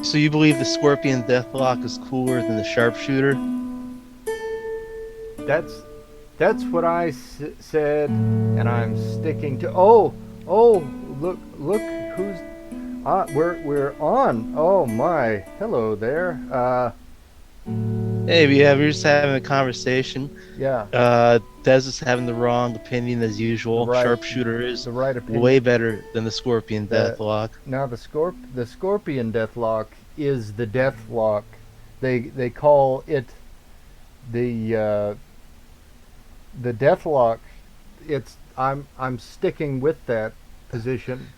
So you believe the Scorpion Deathlock is cooler than the Sharpshooter? That's that's what I said, and I'm sticking to. Oh, oh, look who's we're on. Oh my, hello there. Hey, yeah, we're just having a conversation. Yeah, Dez is having the wrong opinion as the usual. right Sharpshooter is the right way opinion. better than the Scorpion The Deathlock. Now the scorpion deathlock is the deathlock. They call it the the deathlock. It's I'm sticking with that position.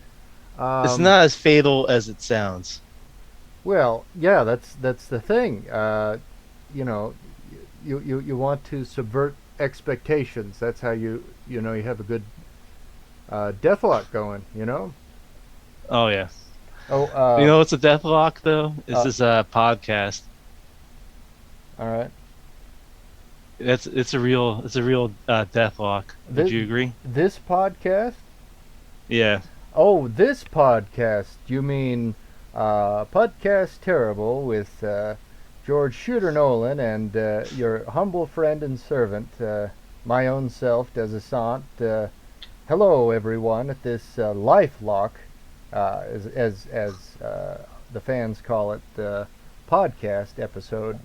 It's Um, not as fatal as it sounds. well, yeah, that's the thing. You know, you want to subvert expectations. That's how you have a good deathlock going. Oh yeah. Oh, You know what's a Deathlock though? Is uh, this podcast? all right. It's a real Deathlock. Would This you agree? this podcast. Yeah. Oh, this podcast. You mean Podcast Terrible with George Shooter Nolan and your humble friend and servant, my own self, Desisant. Hello, everyone, at this Life Lock, as the fans call it, podcast episode.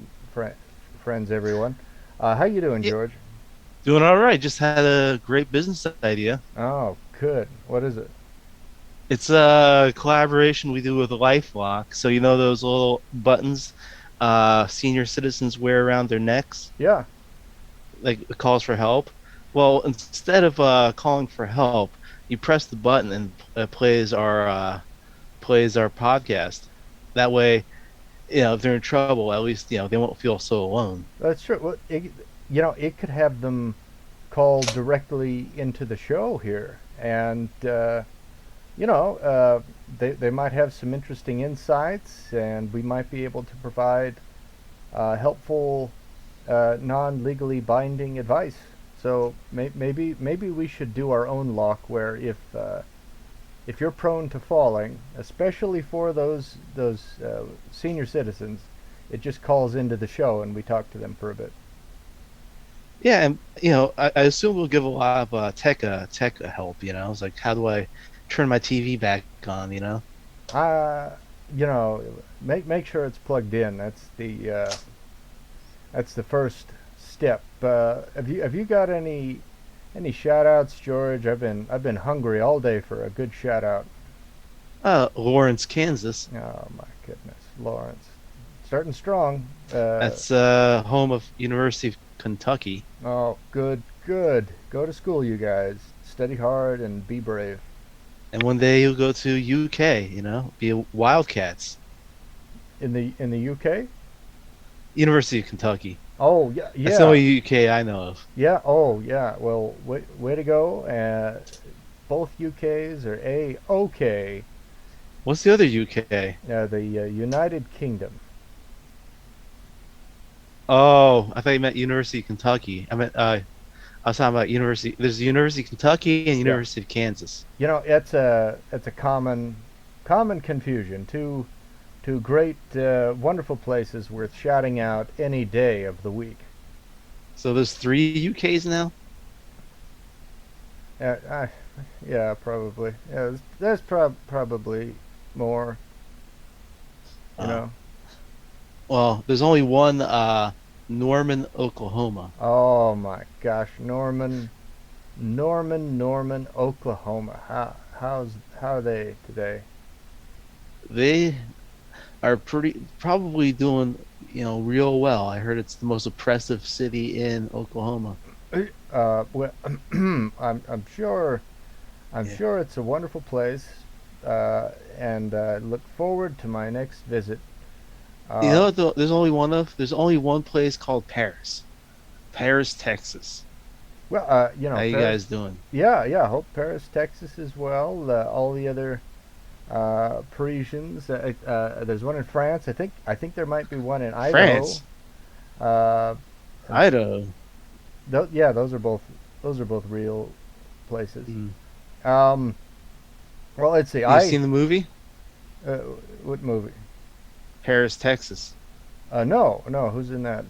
Friends, everyone. How you doing, Yeah. George? Doing all right. Just had a great business idea. Oh, good. What is it? It's a collaboration we do with LifeLock. So you know those little buttons senior citizens wear around their necks, Yeah. like it calls for help. Well, instead of calling for help, you press the button and it plays our podcast. That way, if they're in trouble, at least they won't feel so alone. That's true. Well, it could have them call directly into the show here, and you know, they might have some interesting insights, and we might be able to provide helpful, non-legally binding advice. So maybe we should do our own lock, where if you're prone to falling, especially for those senior citizens, it just calls into the show and we talk to them for a bit. Yeah, and I assume we'll give a lot of tech help. It's like, how do I turn my TV back on? Uh, make sure it's plugged in. That's the first step. Have you got any shout outs, George? I've been hungry all day for a good shout out. Lawrence, Kansas. Oh my goodness, Lawrence, starting strong. That's home of University of Kentucky. Oh, good, good. Go to school, you guys. Study hard and be brave. And one day you'll go to UK. Be a Wildcats. In the UK? University of Kentucky. Oh yeah, That's the yeah, only UK I know of. yeah. Oh yeah. Well, way to go. Both UKs are a okay. What's the other UK? The United Kingdom. Oh, I thought you meant University of Kentucky. I was talking about University. There's the University of Kentucky and Yeah. University of Kansas. It's a common confusion. Two great, wonderful places worth shouting out any day of the week. So there's three UKs now. Uh, I, yeah, probably. Yeah, there's probably more. You Uh, know. well, there's only one Norman, Oklahoma. Oh my gosh, Norman, Oklahoma. How are they today? They are probably doing real well. I heard it's the most oppressive city in Oklahoma. Well, I'm sure Yeah. it's a wonderful place, and look forward to my next visit. You Uh, know what, there's only one place called Paris. Paris, Texas. well, How you Paris. guys doing? Yeah, yeah. Hope Paris, Texas, as well. All the other Parisians. There's one in France. I think there might be one in Idaho. France, Uh, Idaho. yeah, those are both real places. Mm. Um, well, let's see. You seen the movie? Uh, what movie? Paris, Texas. No, no. Who's in that?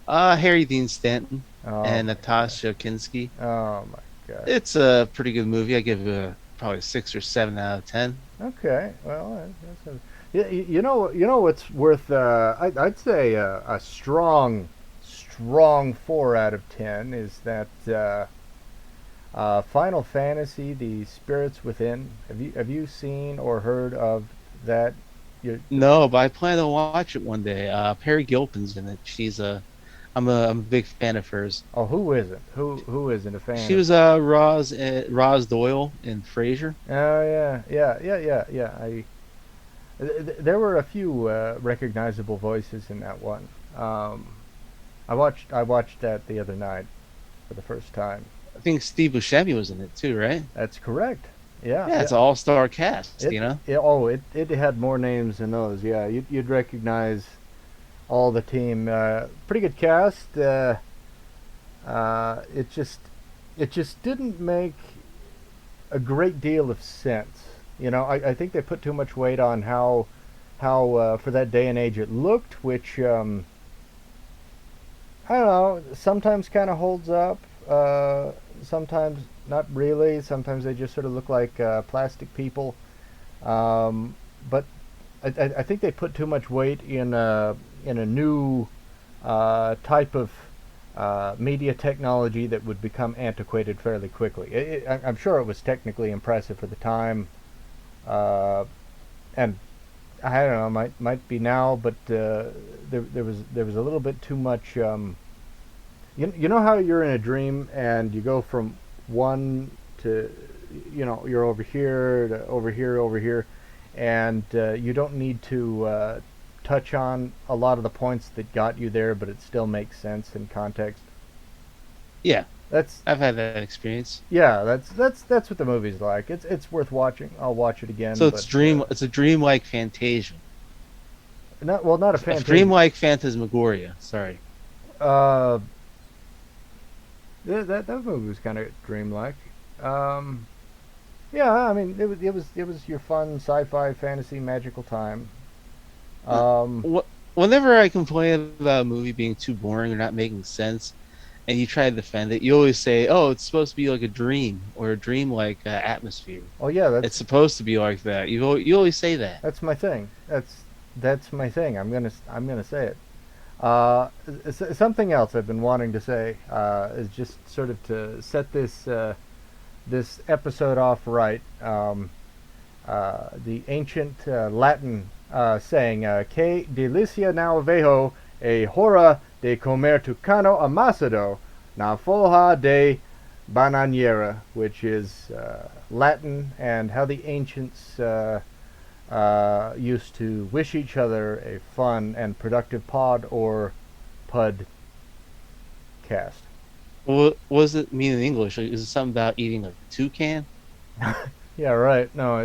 Harry Dean Stanton Oh and my god. Natasha Kinski. Oh my god. It's a pretty good movie. I give it probably 6 or 7 out of 10. Okay. Well, that's a, you know what's worth? I'd say a strong 4 out of 10 is that Final Fantasy: The Spirits Within. Have you seen or heard of that? You, No, but I plan to watch it one day. Perry Gilpin's in it. I'm a big fan of hers. oh, who isn't? Who isn't a fan She of? was Roz Doyle in Frasier. Oh yeah, yeah. There were a few recognizable voices in that one. Um, I watched that the other night for the first time. I think Steve Buscemi was in it too, right? That's correct. Yeah, Yeah, yeah. it's an all-star cast, It, you know? it had more names than those. Yeah, you'd recognize all the team. Pretty good cast. It just didn't make a great deal of sense. I think they put too much weight on how for that day and age it looked, which I don't know. Sometimes kind of holds up. Sometimes not really. Sometimes they just sort of look like plastic people. But I think they put too much weight in a new type of media technology that would become antiquated fairly quickly. I'm sure it was technically impressive for the time, uh, and I don't know, might be now, but there was a little bit too much. You know how you're in a dream and you go from one to, you're over here to over here, and you don't need to touch on a lot of the points that got you there, but it still makes sense in context. Yeah, That's I've had that experience. Yeah, that's what the movie's like. It's worth watching. I'll watch it again, So but it's a dreamlike fantasia. not a A fantasy. dreamlike phantasmagoria. Sorry. Uh, that movie was kind of dreamlike. Um, yeah, I mean it was your fun sci-fi fantasy magical time. Uh, Um, Whenever I complain about a movie being too boring or not making sense, and you try to defend it, you always say, "Oh, it's supposed to be like a dream or a dream-like atmosphere. oh yeah, It's supposed to be like that." You always say that. that's my thing. That's my thing. I'm gonna say it. Something else I've been wanting to say is just sort of to set this episode off right. The ancient Latin saying, "Que delicia now vejo a hora de comer tucano amassado na folha de Bananeira," which is Latin, and how the ancients used to wish each other a fun and productive pod or pud cast. What does it mean in English? Like, is it something about eating a toucan? Yeah, right. No,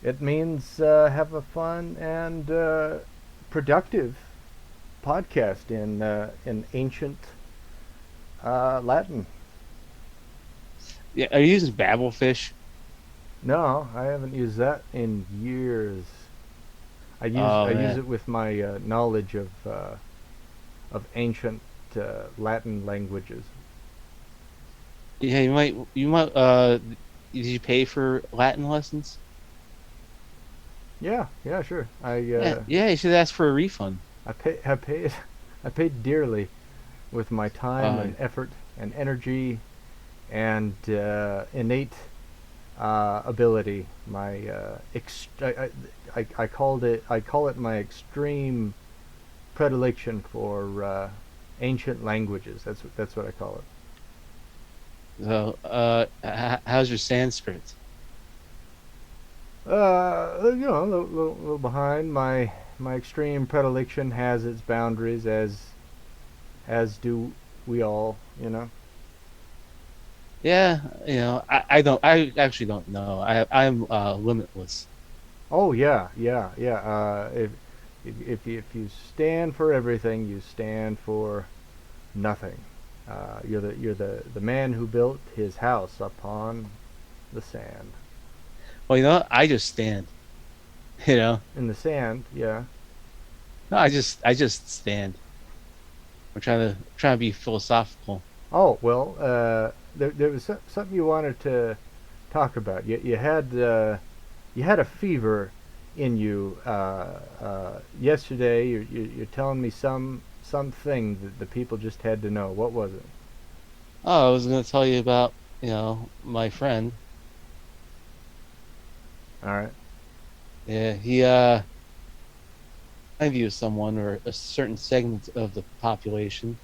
it means have a fun and productive podcast in ancient Latin. Yeah, are you using Babelfish? No, I haven't used that in years. I Oh use man, it with my knowledge of ancient Latin languages. yeah, you might. Did you pay for Latin lessons? Yeah, yeah, sure. Yeah, yeah, you should ask for a refund. I paid I paid dearly with my time Uh, and effort and energy and innate ability. My I call it my extreme predilection for ancient languages. That's what I call it. so, how's your Sanskrit? A little behind. My extreme predilection has its boundaries, as do we all. Yeah, I don't. I actually don't know. I'm limitless. Oh yeah, yeah, yeah. If you stand for everything, you stand for nothing. You're the man who built his house upon the sand. Well, I just stand. You know, In the sand, yeah. no, I just stand. I'm trying to be philosophical. Oh well, there was something you wanted to talk about. You had a fever in you yesterday. You're telling me something that the people just had to know. What was it? Oh, I was gonna tell you about, my friend. All right. Yeah, I view someone or a certain segment of the population.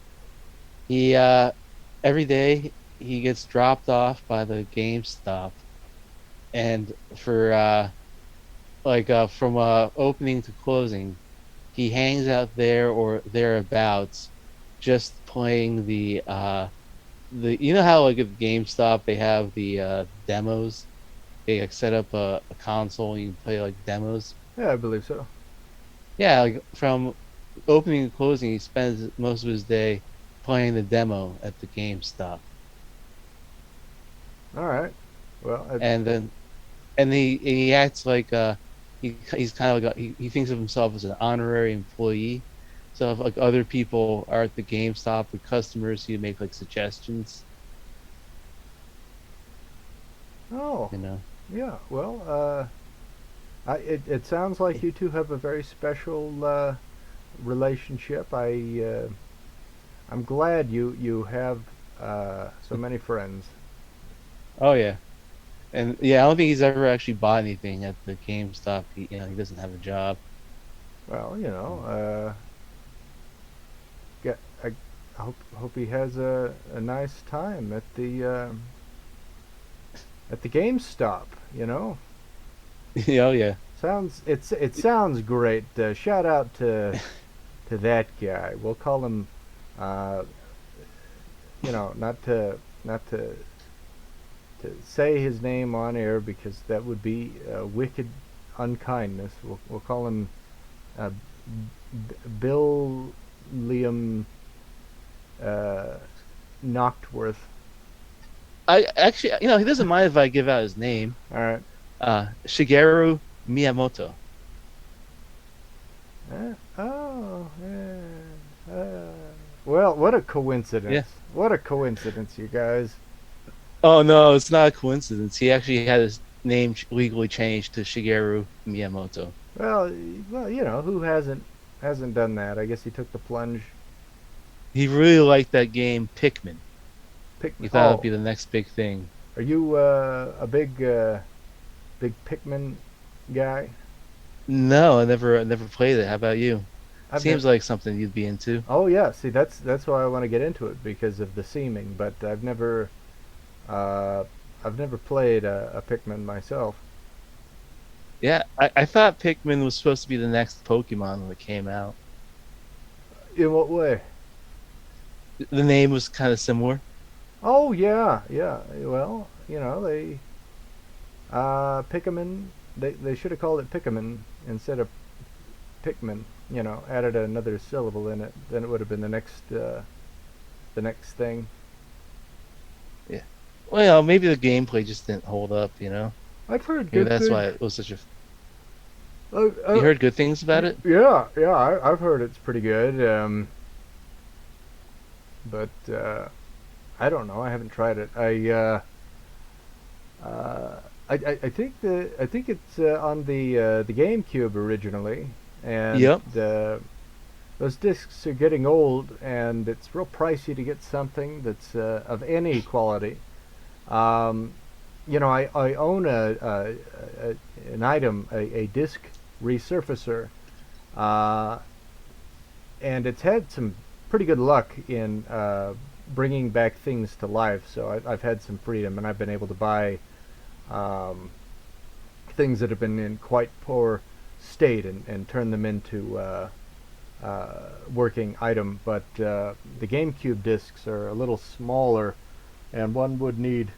He every day he gets dropped off by the GameStop, and for from opening to closing, he hangs out there or thereabouts, just playing the how like at GameStop they have the demos. They like set up a console and you can play like demos. Yeah, I believe so. Yeah, like from opening to closing, he spends most of his day playing the demo at the GameStop. All right. Well, And then and he acts like he's kind of like he thinks of himself as an honorary employee. So if like other people are at the GameStop with customers, he make like suggestions, oh, you know. yeah. Well, it sounds like you two have a very special relationship. I'm glad you have so many friends. Oh yeah. And yeah, I don't think he's ever actually bought anything at the GameStop. He doesn't have a job. Well, get I hope he has a nice time at the GameStop. You know, Oh yeah. it sounds great. Shout out to that guy. We'll call him. Uh, not to say his name on air because that would be wicked unkindness. We'll call him uh, Bill Liam uh, Nochtworth. I actually, he doesn't mind if I give out his name. All right. Shigeru Miyamoto. Oh, yeah. Well, what a coincidence. Yeah. What a coincidence, you guys. Oh no, it's not a coincidence. He actually had his name legally changed to Shigeru Miyamoto. Well, who hasn't done that? I guess he took the plunge. He really liked that game Pikmin. Pick. He thought it'd Oh, be the next big thing. are you a big Pikmin guy? No, I never played it. How about you? I've never. Seems like something you'd be into. Oh yeah, see that's why I want to get into it because of the seeming, but uh, I've never played a Pikmin myself. Yeah, I thought Pikmin was supposed to be the next Pokemon when it came out. In what way? The name was kind of similar. Oh yeah, yeah. Well, Pikmin. They should have called it Pikmin instead of Pikmin. Added another syllable in it. Then it would have been the next thing. Yeah. Well, maybe the gameplay just didn't hold up. I've heard Maybe good that's why things. it was such a. Uh, You uh, heard good things about it? yeah, yeah. I've heard it's pretty good. But I don't know. I haven't tried it. I think it's on the GameCube originally, and Yep. those discs are getting old, and it's real pricey to get something that's of any quality. Um, I own an item, a disc resurfacer, uh, and it's had some pretty good luck in bringing back things to life. So I've had some freedom, and I've been able to buy um, things that have been in quite poor state and turn them into working item. But the GameCube discs are a little smaller, and one would need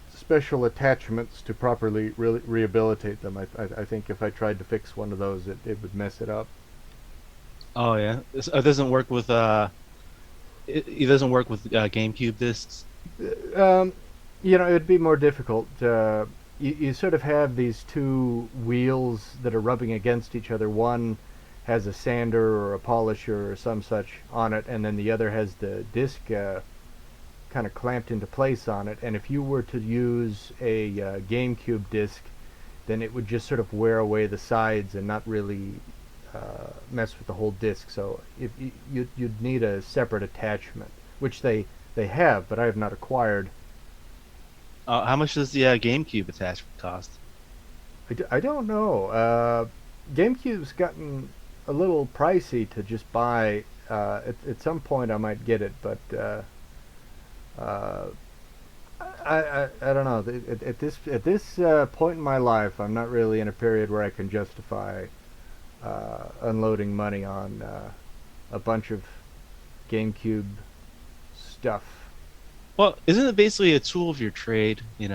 special attachments to properly rehabilitate them. I think if I tried to fix one of those, it would mess it up. Oh yeah. It doesn't work with it doesn't work with GameCube discs. Um, it'd be more difficult. you sort of have these two wheels that are rubbing against each other. One has a sander or a polisher or some such on it, and then the other has the disc kind of clamped into place on it. And if you were to use a GameCube disc, then it would just sort of wear away the sides and not really mess with the whole disc. So if you'd need a separate attachment, which they have, but I have not acquired. How much does the GameCube attachment cost? I don't know. GameCube's gotten a little pricey to just buy. At some point, I might get it, but uh, I don't know. At this point in my life, I'm not really in a period where I can justify unloading money on a bunch of GameCube stuff. Well, isn't it basically a tool of your trade? You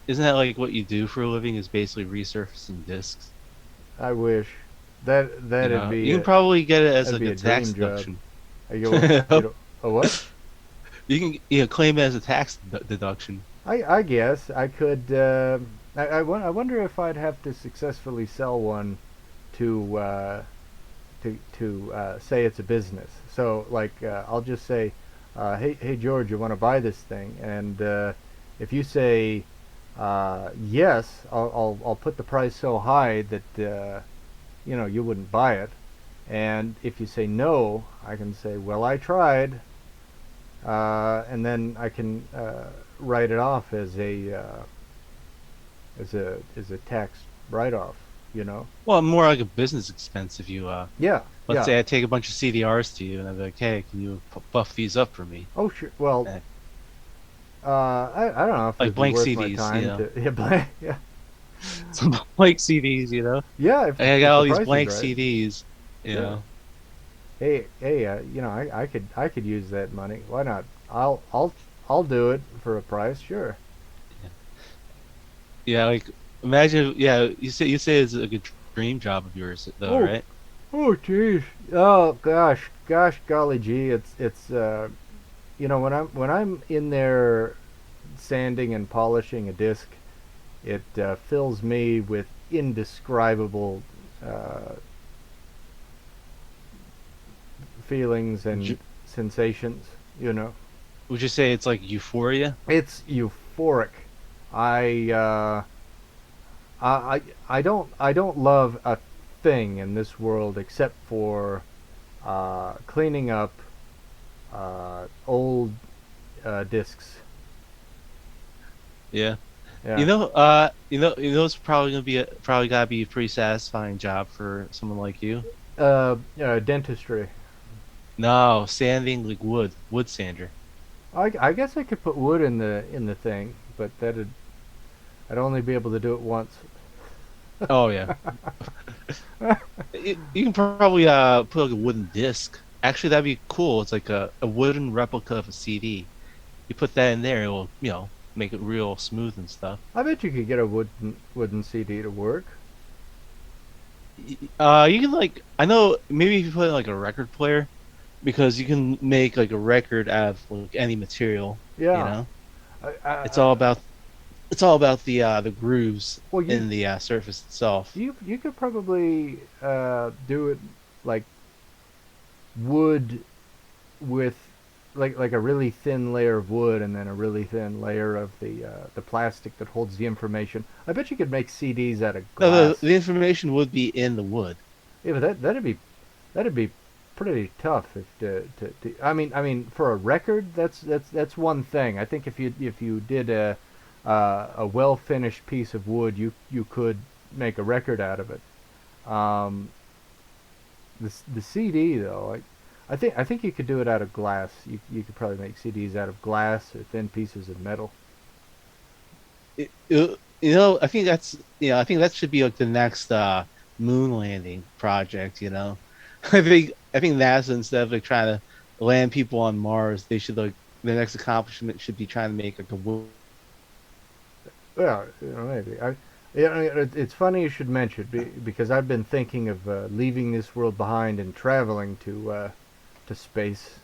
isn't that like what you do for a living? Is basically resurfacing discs. I wish that'd You can probably get it as that'd like be a a tax dream job. deduction. Get a what? You can claim it as a tax deduction. I guess I could. I wonder if I'd have to successfully sell one to say it's a business. So like I'll just say, hey George, you want to buy this thing? And if you say yes, I'll put the price so high that you wouldn't buy it. And if you say no, I can say, well, I tried, and then I can write it off as a tax write-off. You know? Well, more like a business expense if you Yeah, let's yeah. say I take a bunch of CDRs to you and I'm like, hey, can you buff these up for me? Oh, sure. Well, Eh, I don't know if Like it'd be blank worth my CDs, time to yeah yeah some blank CDs. yeah I got if all the these price is blank right. CDs, you Yeah. know. Hey, I could use that money. Why not? I'll do it for a price. Sure. Yeah, like imagine, yeah, you say it's like a dream job of yours though, Oh, right? oh, jeez. Oh, gosh, golly gee. It's when I'm in there sanding and polishing a disc, it fills me with indescribable uh, feelings and J- sensations. You know, Would you say it's like euphoria? it's euphoric. I uh, I don't love a thing in this world except for cleaning up old discs. Yeah. Yeah. It's probably gonna be probably gotta be a pretty satisfying job for someone like you. Dentistry. No, sanding like wood sander. I guess I could put wood in the thing, but I'd only be able to do it once. Oh yeah. You can probably put like a wooden disc. Actually, that'd be cool. It's like a wooden replica of a CD. You put that in there, it will make it real smooth and stuff. I bet you could get a wooden CD to work. You can like I know maybe if you put in like a record player because you can make like a record out of like any material. You Yeah. know, I, I, it's I, all about the grooves well, in the surface itself. you could probably do it like wood with like a really thin layer of wood and then a really thin layer of the plastic that holds the information. I bet you could make CDs out of No, the, glass. the information would be in the wood. Yeah, but that'd be pretty tough I mean for a record that's one thing. I think if you did a well finished piece of wood, you could make a record out of it. Um, the CD though, I think you could do it out of glass. You could probably make CDs out of glass or thin pieces of metal. I think that should be like the next moon landing project. I think NASA, instead of like trying to land people on Mars, they should like the next accomplishment should be trying to make like a Well, maybe. It's funny you should mention because I've been thinking of leaving this world behind and traveling to space.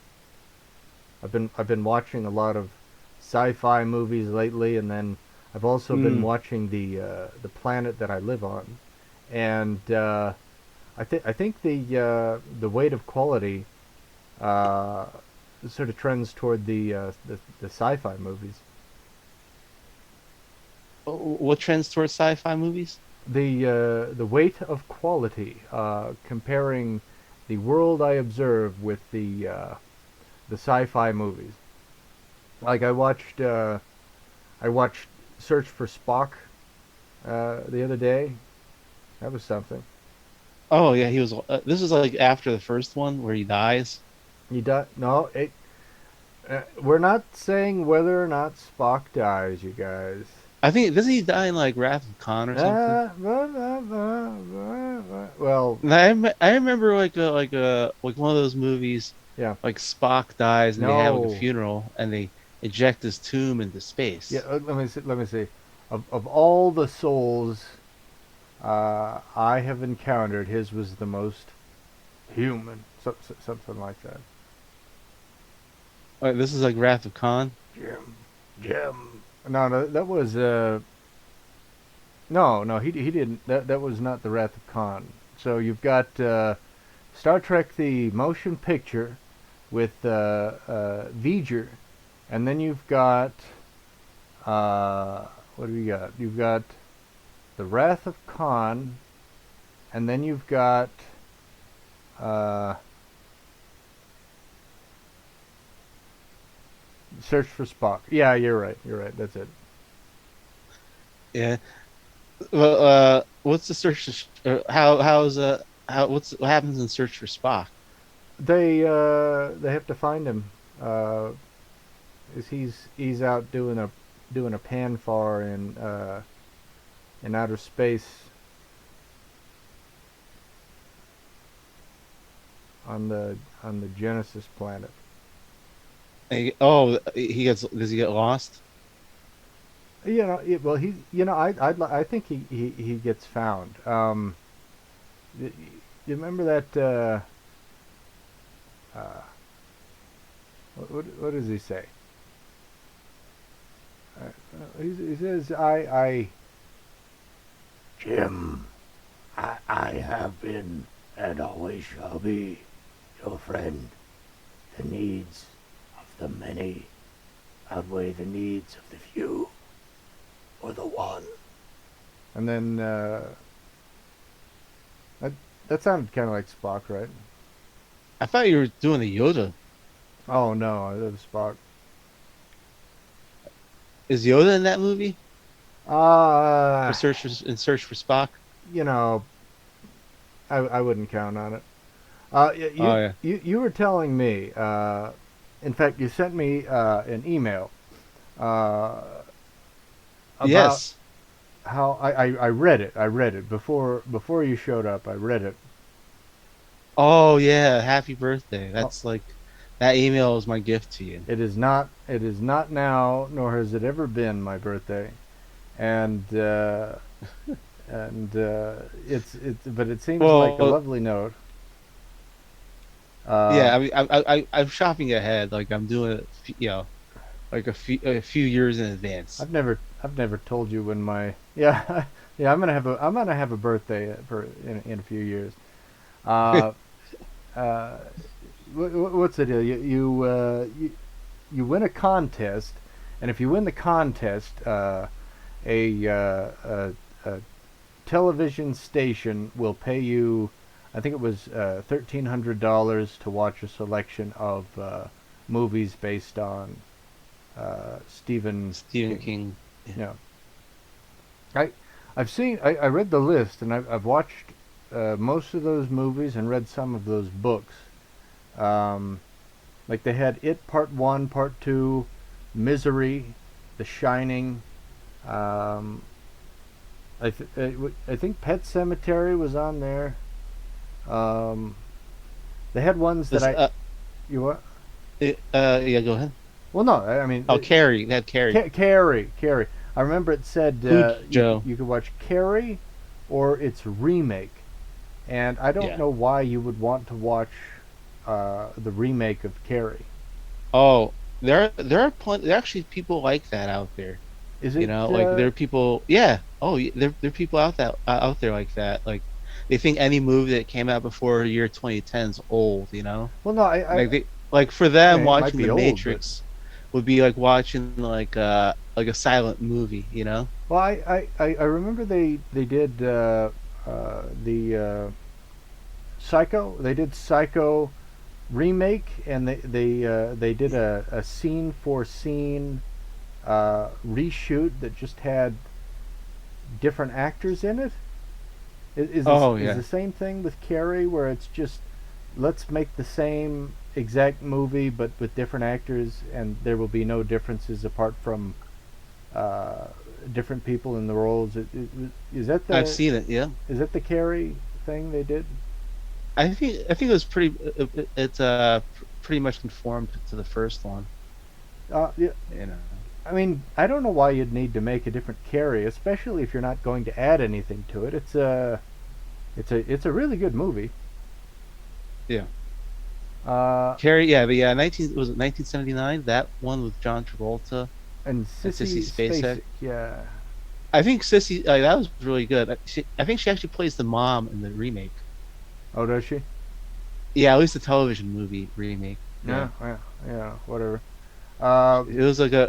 I've been watching a lot of sci-fi movies lately, and then I've also been Hmm. watching the planet that I live on, and I think the weight of quality uh, sort of trends toward the sci-fi movies. What trends towards sci-fi movies? The weight of quality, comparing the world I observe with the sci-fi movies. Like I watched Search for Spock the other day. That was something. Oh yeah, he was. This is like after the first one where he dies. You die? No, we're not saying whether or not Spock dies, you guys. I think doesn't he die in like Wrath of Khan or something? Well, And I remember like one of those movies, yeah. like Spock dies and they have like a No. funeral and they eject his tomb into Yeah. space. Let me see. Let me see. Of all the souls I have encountered, his was the most human. Something like that. This is like Wrath of Khan. Jim. Jim. No, no, that was no, no. He didn't. That was not the Wrath of Khan. So you've got Star Trek: The Motion Picture with Vejo, and then you've got what do you got? You've got the Wrath of Khan, and then you've got uh, Search for Spock. Yeah, you're right. You're right. That's it. Yeah. Well, what's the search? What happens in Search for Spock? They have to find him. Is he's out doing a panfar in outer space on the Genesis planet. Oh, he gets. Does he get lost? You know, well, he, you know, I think he gets found. You remember that? Uh, what does he say? He says, Jim, I have been and always shall be your friend. The needs of the many outweigh the needs of the few or the one. And then that that sounded kind of like Spock, right? I thought you were doing the Yoda. Oh no, that was Spock. Is Yoda in that movie Uh, for Search for Spock? you know, I wouldn't count on it. Oh yeah. You were telling me. In fact, you sent me an email uh, about Yes. how I read it. I read it before you showed up. I read it. Oh yeah. Happy birthday. Oh, That's like that email is my gift to you. it is not. It is not now, nor has it ever been my birthday, and it's. But it seems like a Well, lovely note. Uh, yeah. I mean, I'm shopping ahead. Like I'm doing it, like a few years in advance. I've never told you when my yeah yeah I'm gonna have a birthday for in a few years. Uh, uh, what's the deal? You win a contest, and if you win the contest, a, a television station will pay you. I think it was $1,300 to watch a selection of movies based on Stephen Stephen King. King. Yeah. Yeah, I I read the list and I've watched most of those movies and read some of those books. Um, like they had It Part One, Part Two, Misery, The Shining. Um, I think Pet Cemetery was on there. Um, they had ones that This you what? yeah. Go ahead. Well, no, I mean Oh, Carrie. That Carrie. Carrie. I remember it said Joe. you could watch Carrie or its remake, and I don't Yeah. know why you would want to watch the remake of Carrie. Oh, there are plenty. There are actually people like that out there. Is You it? know, like there are people, yeah. Oh, there are people out there like that. Like they think any movie that came out before year 2010 is old. You know, Well, no, like like for I them mean, it might watching The be old, but Matrix would be like watching like a silent movie. You know. well, I remember they did the Psycho. They did Psycho remake, and they did a scene for scene reshoot that just had different actors in it. Oh Is yeah. the same thing with Carrie, where it's just let's make the same exact movie but with different actors, and there will be no differences apart from uh, different people in the roles. Is that I've the seen it. Yeah. is that the Carrie thing they did? I think it was pretty. It's pretty much conformed to the first one. Yeah, You know. I mean, I don't know why you'd need to make a different Carrie, especially if you're not going to add anything to it. It's a really good movie. Yeah. Uh, Carrie. Yeah. The 19 was it 1979? That one with John Travolta and and Sissy Sissy Spacek. Spacek, yeah. I think Sissy that was really good. I think she actually plays the mom in the remake. Oh, does she? Yeah, at least the television movie remake. Yeah, Yeah, yeah, yeah. Whatever. Uh, it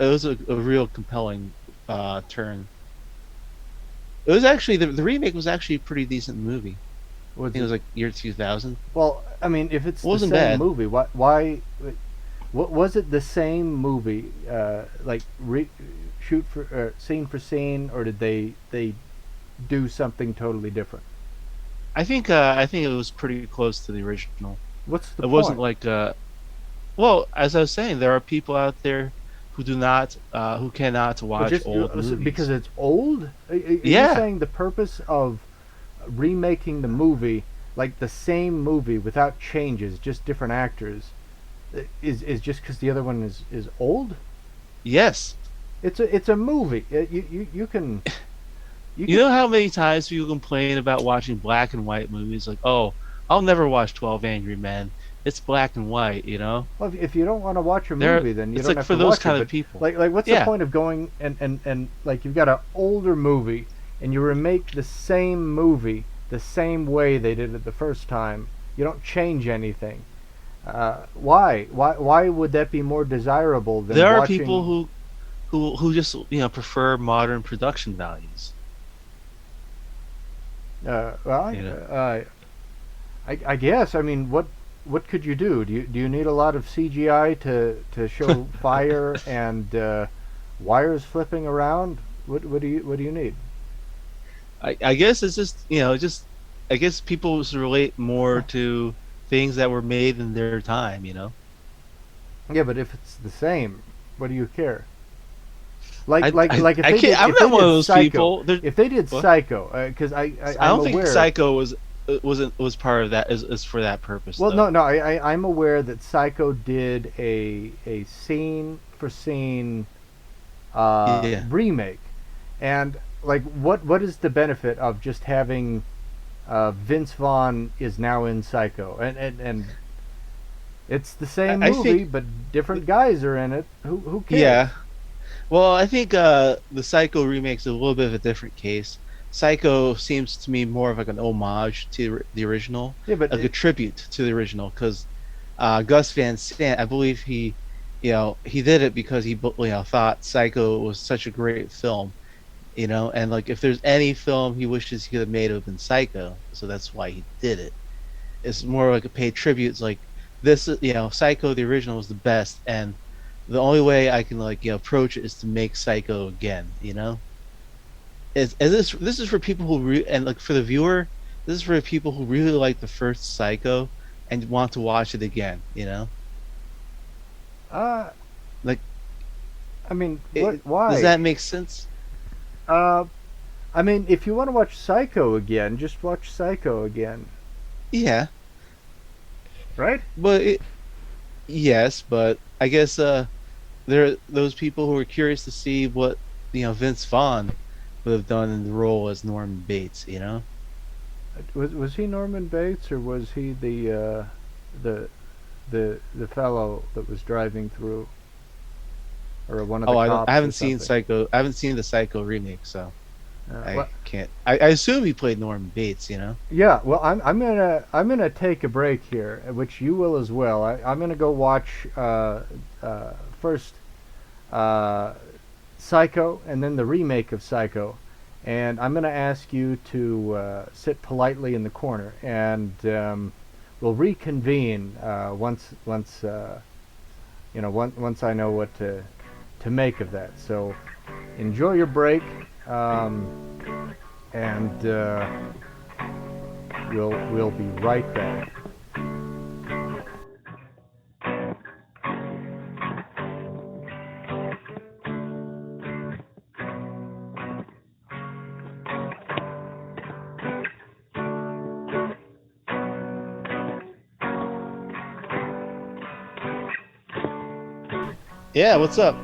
was a real compelling turn. It was actually the remake was actually a pretty decent movie. I was think it it? was like year 2000. Well, I mean, if It it's the wasn't same bad. movie, why what was it the same movie? Like shoot for scene for scene, or did they do something totally different? I think it was pretty close to the original. What's the It wasn't point? like well, as I was saying, there are people out there who cannot Well, watch just old because movies. it's old. Are you Yeah. saying the purpose of remaking the movie, like the same movie without changes, just different actors, is just because the other one is old? Yes. It's a movie. You can you You can know how many times people complain about watching black and white movies? Like, oh, I'll never watch 12 Angry Men. It's black and white, you know? well, if you don't want to watch a There, movie, then you it's don't like have for to those watch it. kind of But people. what's the Yeah. point of going and like you've got an older movie and you remake the same movie the same way they did it the first time? You don't change anything. Why? Why would that be more desirable than There are people watching? who just, prefer modern production values, Well, you know. I guess. I mean, what could you do? Do you need a lot of CGI to show fire and wires flipping around? What do you need? I guess it's just, just I guess people just relate more to things that were made in their time, you know. Yeah, but if it's the same, what do you care? Like I like I like I can't. I'm if they not one of did those Psycho, people. There, if they did what? Psycho, because I I'm don't think aware. Psycho was part of that is for that purpose Well, though. no, I'm aware that Psycho did a scene for scene Yeah. remake, and like what is the benefit of just having Vince Vaughn is now in Psycho, and it's the same I movie think but different guys are in it. Who cares? yeah. Well, I think the Psycho remake's a little bit of a different case. Psycho seems to me more of like an homage to the original, Yeah, but like a tribute to the original, because Gus Van Sant, I believe he did it because thought Psycho was such a great film, and like if there's any film he wishes he could have made, it would have been Psycho, so that's why he did it. It's more like a paid tribute. It's like this, Psycho the original was the best, and the only way I can like approach it is to make Psycho again. Is this is for people and like for the viewer, this is for people who really like the first Psycho and want to watch it again. uh, Like I mean, what? does Why? that make sense? Uh, I mean, if you want to watch Psycho again, just watch Psycho again, Yeah, right? but yes, but I guess there are those people who are curious to see what Vince Vaughn would have done in the role as Norman Bates. Was he Norman Bates or was he the the fellow that was driving through? or one of the Oh, I cops or haven't seen something. Psycho. I haven't seen the Psycho remake, so I Well, can't. I assume he played Norman Bates. You know. yeah. Well, I'm gonna take a break here, which you will as well. I'm gonna go watch first uh, Psycho and then the remake of Psycho, and I'm gonna ask you to sit politely in the corner, and we'll reconvene once I know what to make of that. So enjoy your break, um, and we'll be right back. Yeah. What's up?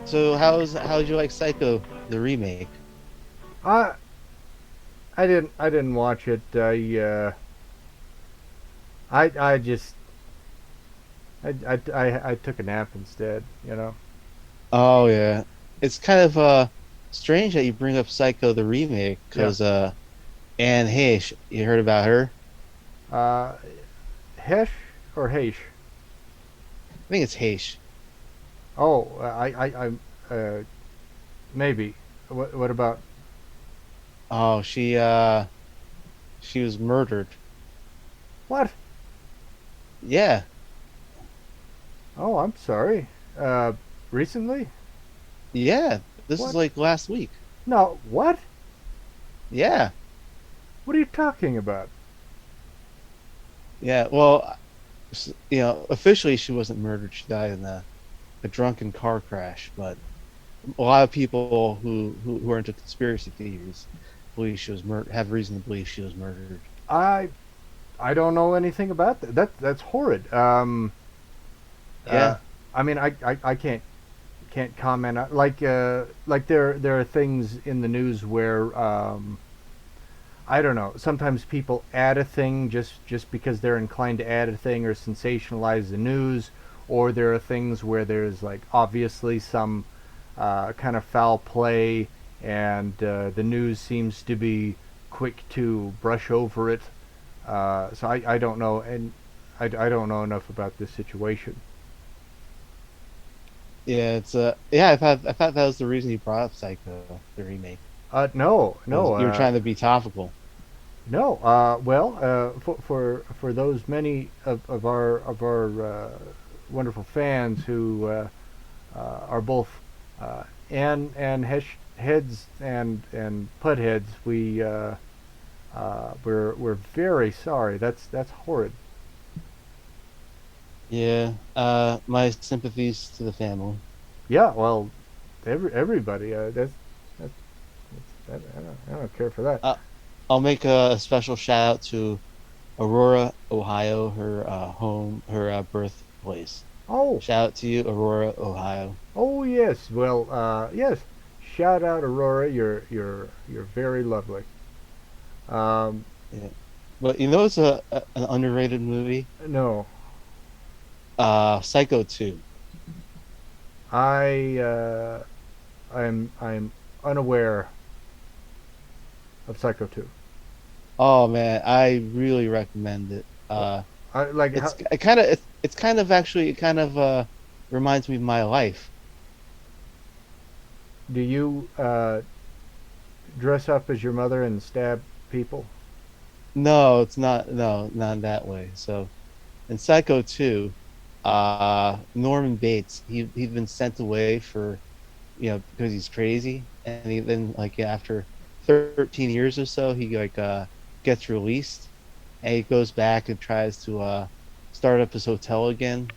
So how'd you like Psycho the remake? I I didn't watch it. I just I took a nap instead. You know. Oh yeah, it's kind of strange that you bring up Psycho the remake Yeah. because Anne Heche, you heard about her? Uh, Hesh or Heish? I think it's Heche. Oh, maybe. What about? Oh, she was murdered. What? Yeah, Oh, I'm sorry. Uh, Recently? yeah. This is What? like last week. No. What? Yeah, What are you talking about? yeah. Well, officially she wasn't murdered. She died in a drunken car crash. But a lot of people who are into conspiracy theories believe she was murdered. Have reason to believe she was murdered. I I don't know anything about that. That's horrid. Uh, Yeah, I mean, I can't comment on, like there are things in the news where I don't know. Sometimes people add a thing just because they're inclined to add a thing or sensationalize the news, or there are things where there's like obviously some kind of foul play, and the news seems to be quick to brush over it. So I don't know, and I don't know enough about this situation. yeah. I thought that was the reason you brought up Psycho the remake. No, Was no, you were trying to be topical. no. Well, for those many of our wonderful fans who are both and heads and putt heads, we're very sorry. That's horrid. Yeah. My sympathies to the family. Yeah. Well, everybody. I don't care for that. Uh, I'll make a special shout out to Aurora, Ohio, her her birthplace. Oh, Shout out to you, Aurora, Ohio. oh yes. Well, yes. Shout out Aurora. You're very lovely. Um, Yeah. But it's an underrated movie. no, Psycho 2. I I'm unaware of Psycho 2. Oh man, I really recommend it. What? I like how, It's kind of actually it kind of reminds me of my life. do you dress up as your mother and stab people? No, it's not. No, not in that way. So in Psycho 2, Norman Bates, he'd been sent away for, because he's crazy, and he then like after 13 years or so, he like gets released, and he goes back and tries to start up his hotel again,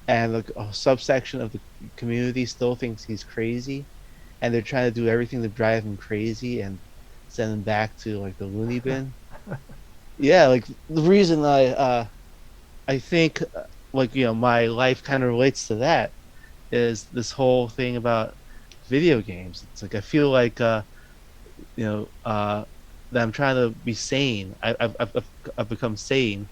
and a subsection of the community still thinks he's crazy, and they're trying to do everything to drive him crazy and send him back to like the loony bin. Yeah, like the reason I think like my life kind of relates to that is this whole thing about video games. It's like I feel like you know that I'm trying to be sane. I've become sane,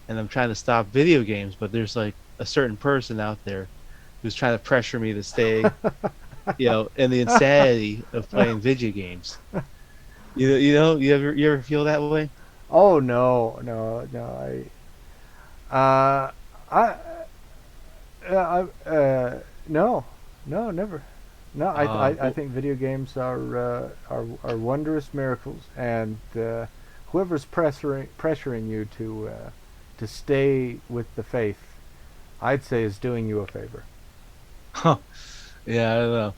and I'm trying to stop video games. But there's like a certain person out there who's trying to pressure me to stay, in the insanity of playing video games. You ever feel that way? Oh no, no, no. Uh, I, no, no, never. No, I Well, think video games are wondrous miracles, and whoever's pressuring you to stay with the faith, I'd say is doing you a favor. yeah, I don't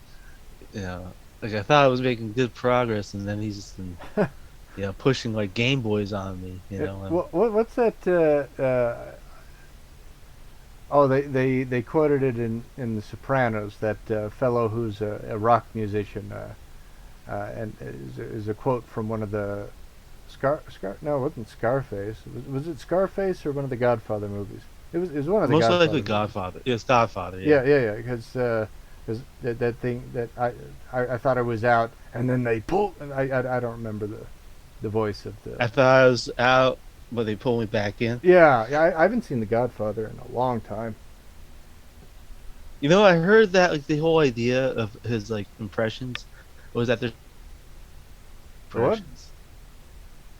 know. Like I thought I was making good progress, and then he's just been, pushing like Game Boys on me, and What's that? Oh, they quoted it in The Sopranos. That fellow who's a rock musician, and is a quote from one of the No, it wasn't Scarface. Was it Scarface or one of the Godfather movies? It was one of the most likely Godfather movies. Godfather. Yes, Godfather. Yeah. Yeah. Because that thing that I thought I was out, and then they pulled. And I don't remember the voice of the. I thought I was out, but they pulled me back in. Yeah, I haven't seen The Godfather in a long time. I heard that like the whole idea of his like impressions was that there's What? impressions.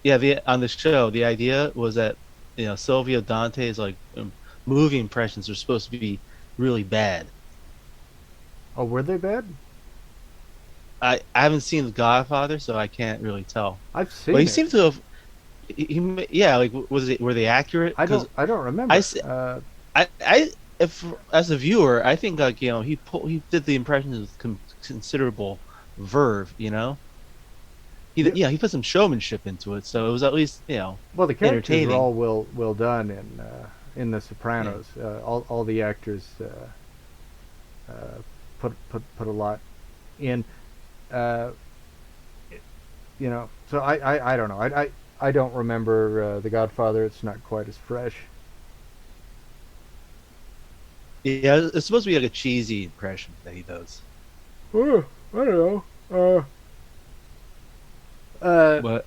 Yeah, the on the show, the idea was that Silvio Dante's like movie impressions are supposed to be really bad. Oh, were they bad? I haven't seen The Godfather, so I can't really tell. I've But he seen it. seemed to have yeah, like was it were they accurate? Because I don't I, remember. s- I if as a viewer, I think like he did the impressions with considerable verve. Yeah, He put some showmanship into it, so it was at least well, the characters are entertaining. all well done in The Yeah. Sopranos. All the actors put a lot in. Uh, so I don't know. I don't remember The Godfather. It's not quite as fresh. Yeah, it's supposed to be like a cheesy impression that he does. Oh, I don't know. Uh, But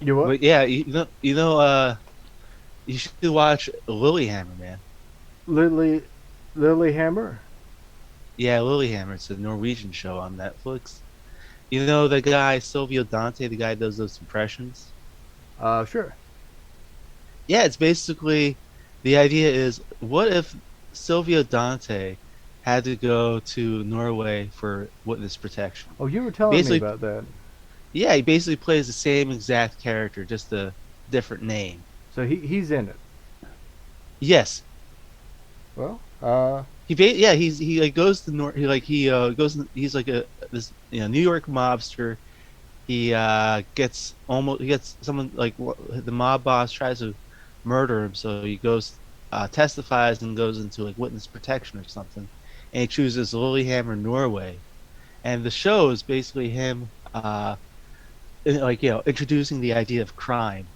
you what? but yeah, you should watch Lilyhammer, man. Lily Lilyhammer? Yeah, Lilyhammer. It's a Norwegian show on Netflix. You know the guy Silvio Dante, the guy who does those impressions. Sure. Yeah, it's basically the idea is what if Silvio Dante had to go to Norway for witness protection? Oh, you were telling me Basically, about that. yeah, he basically plays the same exact character, just a different name. So he's in it. Yes, Well, yeah, he like goes to Nor he like he goes he's like a this New York mobster. He gets someone like the mob boss tries to murder him, so he goes testifies and goes into like witness protection or something, and he chooses Lillehammer, Norway, and the show is basically him like introducing the idea of crime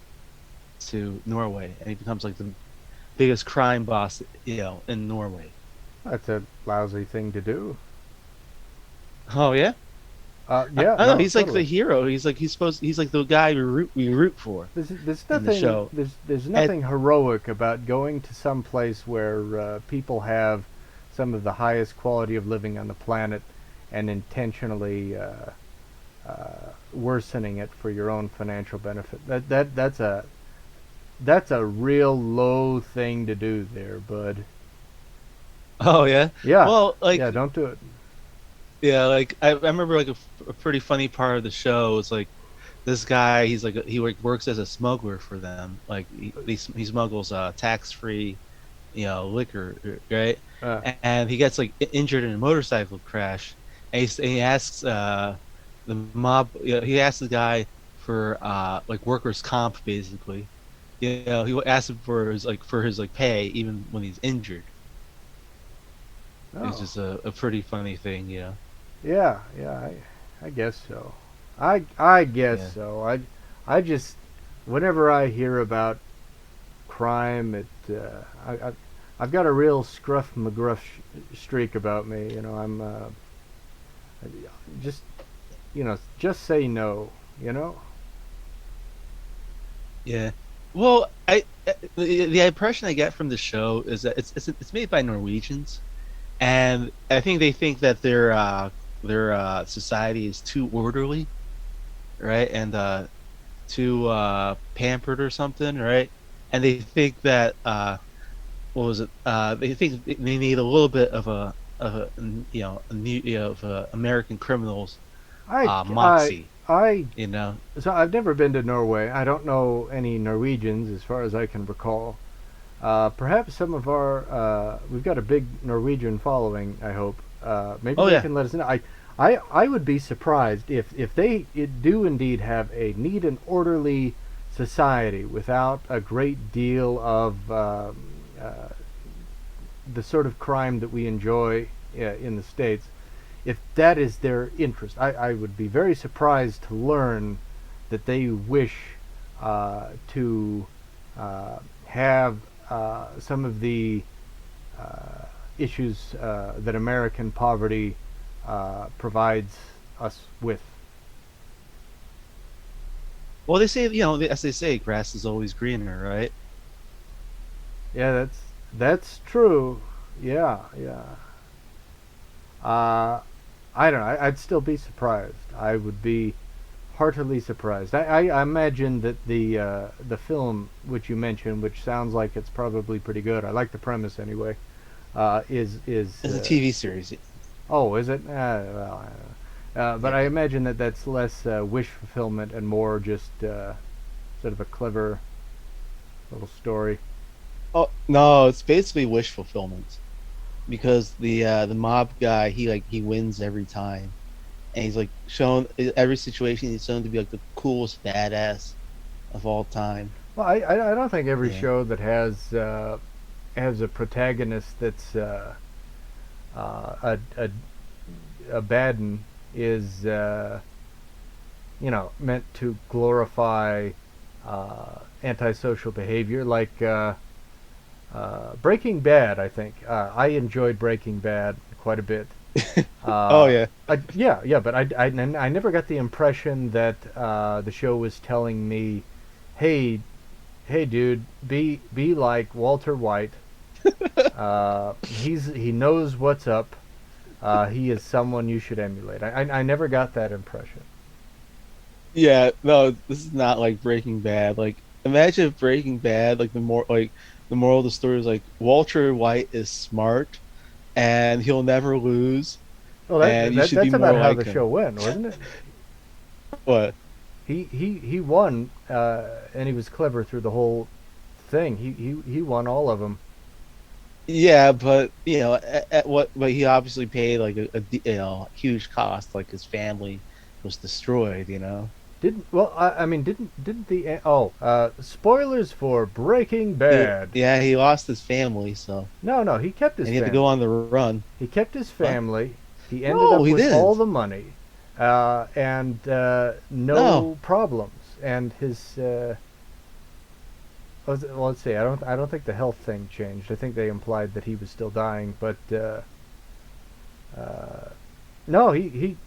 to Norway, and he becomes like the biggest crime boss in Norway. that's a lousy thing to do. Oh yeah. Yeah, I don't know. no, He's like the totally. hero. He's like the guy we root for There's in the nothing. show. There's And nothing heroic about going to some place where people have some of the highest quality of living on the planet, and intentionally worsening it for your own financial benefit. That's a real low thing to do there, bud. oh yeah, Yeah, well yeah. like Don't do it. yeah, like I remember like a pretty funny part of the show was like this guy. He's like he like works as a smuggler for them. Like he smuggles tax free liquor, right? Uh, And he gets like injured in a motorcycle crash, and he asks the mob. He asks the guy for like workers' comp, basically. He asks him for his like pay even when he's injured. It's oh, just a pretty funny thing, yeah, yeah. I guess so. I guess Yeah. so. I just whenever I hear about crime, I've got a real scruff McGruff streak about me. I'm just just say no. You know. Yeah. Well, the impression I get from the show is that it's made by Norwegians, and I think that their society is too orderly, right? And too pampered or something, right? And they think that what was it? They think they need a little bit of a a new of American criminals I, I, moxie, I. you know. So I've never been to Norway. I don't know any Norwegians as far as I can recall. Perhaps some of our we've got a big Norwegian following. I hope maybe Oh they yeah. can let us know. I would be surprised if they do indeed have a neat and orderly society without a great deal of uh, the sort of crime that we enjoy in the states. If that is their interest, I would be very surprised to learn that they wish to have some of the issues that American poverty provides us with. Well, they say, as they say, grass is always greener, right? Yeah, that's true. Yeah, yeah. Uh, I don't know. I'd still be surprised. I would be heartily surprised. I imagine that the film which you mentioned, which sounds like it's probably pretty good. I like the premise anyway. Is It's a TV series. oh, is it? Well, but I Yeah. imagine that that's less wish fulfillment and more just sort of a clever little story. Oh no, it's basically wish fulfillment because the mob guy he wins every time, and he's like shown every situation he's shown to be like the coolest badass of all time. Well, I don't think every Yeah. show that has a protagonist that's a bad one is meant to glorify antisocial behavior like Breaking Bad. I think I enjoyed Breaking Bad quite a bit. Oh yeah. Yeah, yeah, but I never got the impression that the show was telling me, "Hey, hey, dude, be like Walter White. He knows what's up. He is someone you should emulate." I never got that impression. Yeah, no, this is not like Breaking Bad. Like, imagine if Breaking Bad, the moral of the story is like Walter White is smart and he'll never lose, Well, and you should be that's about more how like the show him. went, wasn't it? What? He won, and he was clever through the whole thing. He won all of them. Yeah, but at what? But he obviously paid like huge cost. Like his family was destroyed. Didn't well, I mean, didn't the oh spoilers for Breaking Bad. Yeah, he lost his family, so No, he kept and his he had to go family. on the run. He kept his What? family. He ended No, up he with all didn't. the money, and No. no problems. And his well, let's see. I don't think the health thing changed. I think they implied that he was still dying, but uh, no, he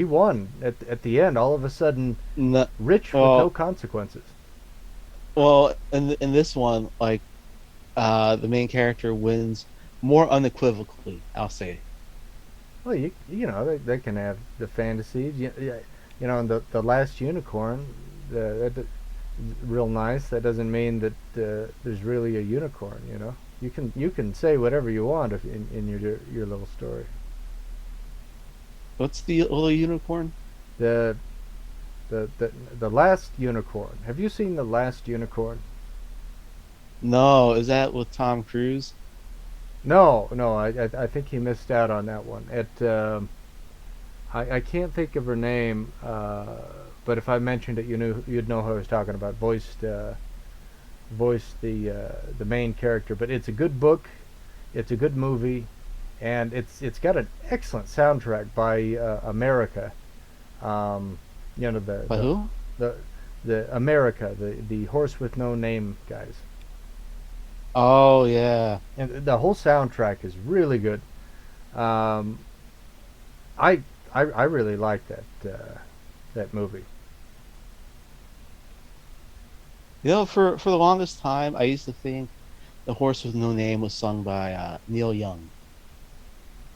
won at the end. All of a sudden, No. rich with no Well, consequences. in this one, like the main character wins more unequivocally, I'll say. Well, you know they can have the fantasies. You know, and the last unicorn, real nice. That doesn't mean that there's really a unicorn. You know, you can say whatever you want in your little story. What's the little unicorn? The the last unicorn. Have you seen the last unicorn? No, is that with Tom Cruise? No. I think he missed out on that one. I can't think of her name, but if I mentioned it, you'd know who I was talking about. Voiced the main character. But it's a good book. It's a good movie, and it's got an excellent soundtrack by America. Um, you know By who? the the America, the horse with no name guys, Oh yeah. and the whole soundtrack is really good. Um, I I really like that movie. For the longest time, I used to think "The Horse with No Name" was sung by Neil Young.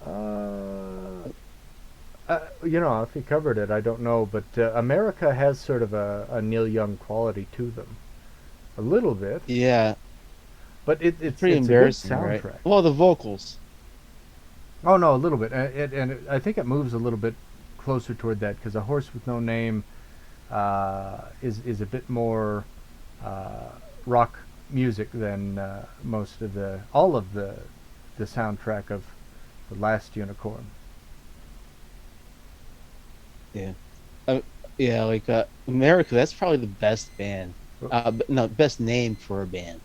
Uh, if he covered it, I don't know, but America has sort of a Neil Young quality to them, a little bit, Yeah, but it's it's pretty it's a good embarrassing, right? soundtrack. Well, the vocals. Oh no, a little bit, I think it moves a little bit closer toward that because A Horse with No Name is a bit more uh, rock music than most of the all of the soundtrack of the Last Unicorn. Yeah, uh, yeah, like America. That's probably the best band. But no, best name for a band.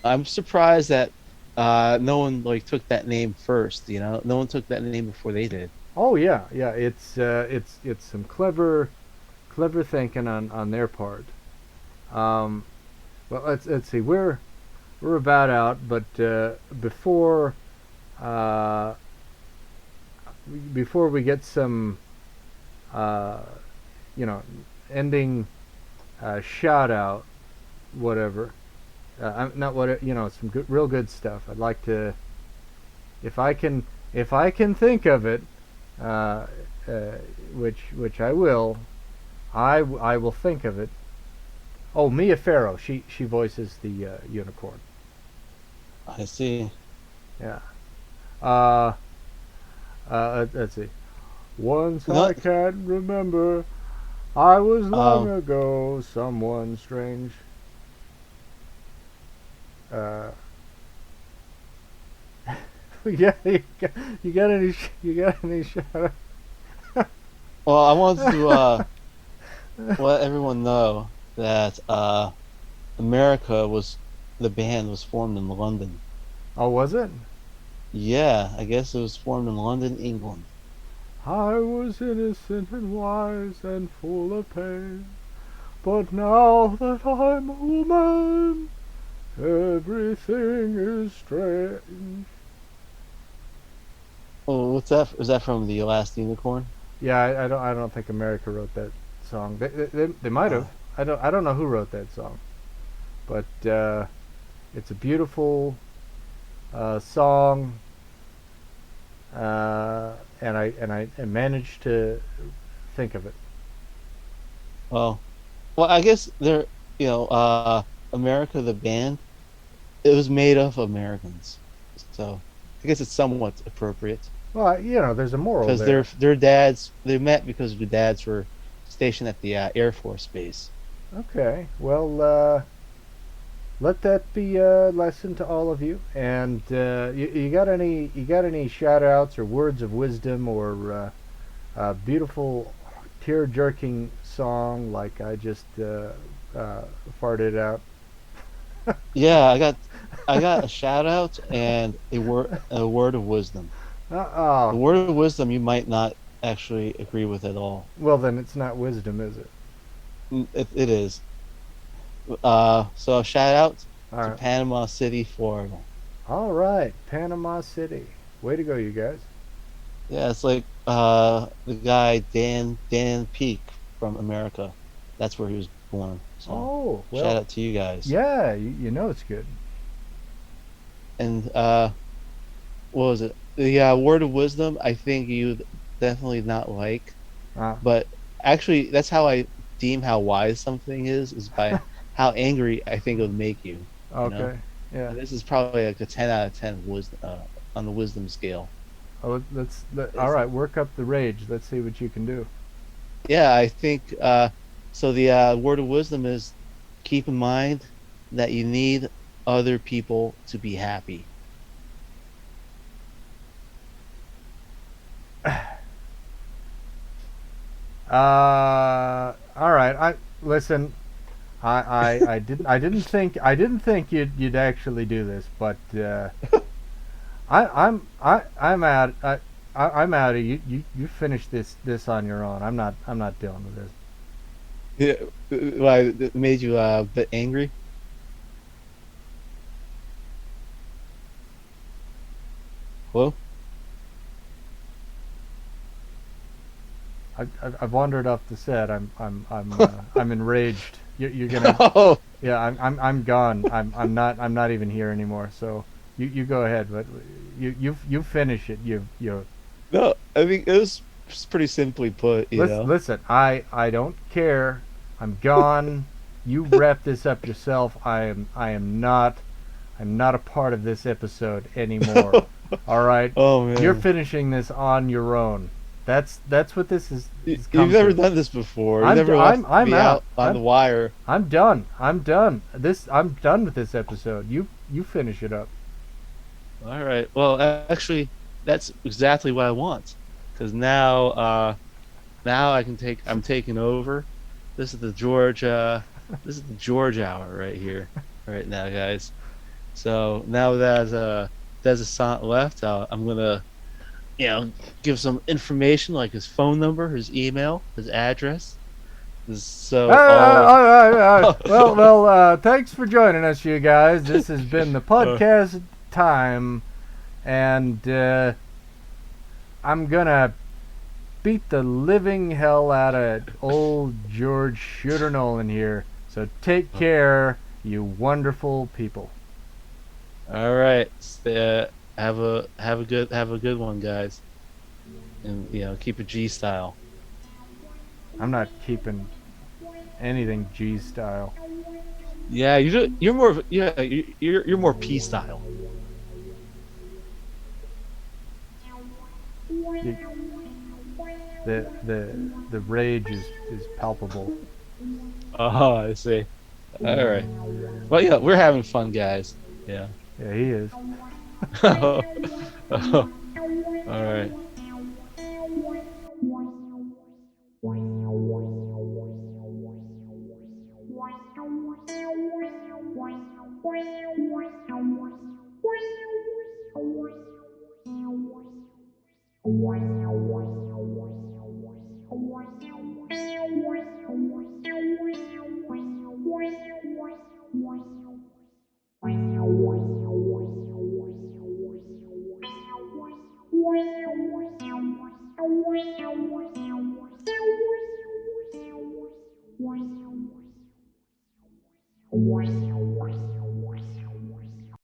I'm surprised that no one like took that name first. No one took that name before they did. Oh yeah, yeah. It's some clever thinking on their part. Um, well, let's see. We're about out, but uh, before we get some uh, you know ending shout out, whatever. I'm not what some good, real good stuff. I'd like to, if I can, if I can think of it, uh, uh, which I will. I will think of it. Oh, Mia Farrow. She voices the unicorn. I see. Yeah. Uh, let's see. Once No, I can't remember. I was long um, ago someone strange. Uh, yeah, you got any shout well, I wanted to let everyone know that America was the band was formed in London. Oh, was it? Yeah, I guess it was formed in London, England. I was innocent and wise and full of pain, but now that I'm a woman, everything is strange. Oh, what's that? Is that from the Last Unicorn? Yeah, I don't think America wrote that song. They might Uh, have. I don't know who wrote that song, but it's a beautiful song, and I managed to think of it. well, well, I guess America the band. It was made of Americans, so I guess it's somewhat appropriate Well, there's a moral because there. their dads they met because their dads were stationed at the Air Force Base. Okay, well, let that be a lesson to all of you. And you got any shout outs or words of wisdom or a beautiful tear jerking song like I just farted out? Yeah, I got a shout out and a word of wisdom. The Oh, word of wisdom you might not actually agree with at all. well then it's not wisdom, is it? It is. So shout out All to right, Panama City, Florida. all right, Panama City. Way to go, you guys. Yeah, it's like the guy Dan Peak from America. That's where he was born. So Oh shout well, out to you guys. yeah, you know it's good. And what was it? The word of wisdom. I think you definitely not like, Uh, but actually, that's how I deem how wise something is by how angry I think it would make you. You know, okay, yeah. and this is probably like a 10 out of 10 wisdom on the wisdom scale. Oh, all right. Work up the rage. Let's see what you can do. Yeah, I think so. The word of wisdom is keep in mind that you need other people to be happy. All right. I listen. I didn't think you'd actually do this, but I'm out. I'm out of you finish this on your own. I'm not dealing with this. Yeah, why it made you a bit angry? Hello? I've wandered off the set. I'm I'm enraged. You're gonna. Oh Yeah, I'm gone. I'm not even here anymore. So you go ahead, but you finish it. You no, I mean it was just pretty simply put, you listen know. listen. I don't care. I'm gone. You wrap this up yourself. I'm not a part of this episode anymore. All right, Oh you're man, finishing this on your own. That's what this has you've come never to. done this before. You never left I'm me out. out on the wire. I'm done. I'm done. I'm done with this episode. You finish it up. All right. Well, actually, that's exactly what I want. Because now I'm taking over. This is the George this is the George hour right here, right now, guys. So now that there's a sant left, I'm gonna give some information like his phone number, his email, his address. So all Thanks for joining us, you guys. This has been the uh, podcast time, and I'm gonna beat the living hell out of old George Shooter Nolan here. So take care, you wonderful people. all right. Have a good one, guys, and keep it G style. I'm not keeping anything G style. Yeah, you're more you're more P style. The rage is palpable. Oh, I see. All right. Well, yeah, we're having fun, guys. Yeah. Yeah, he is. All right.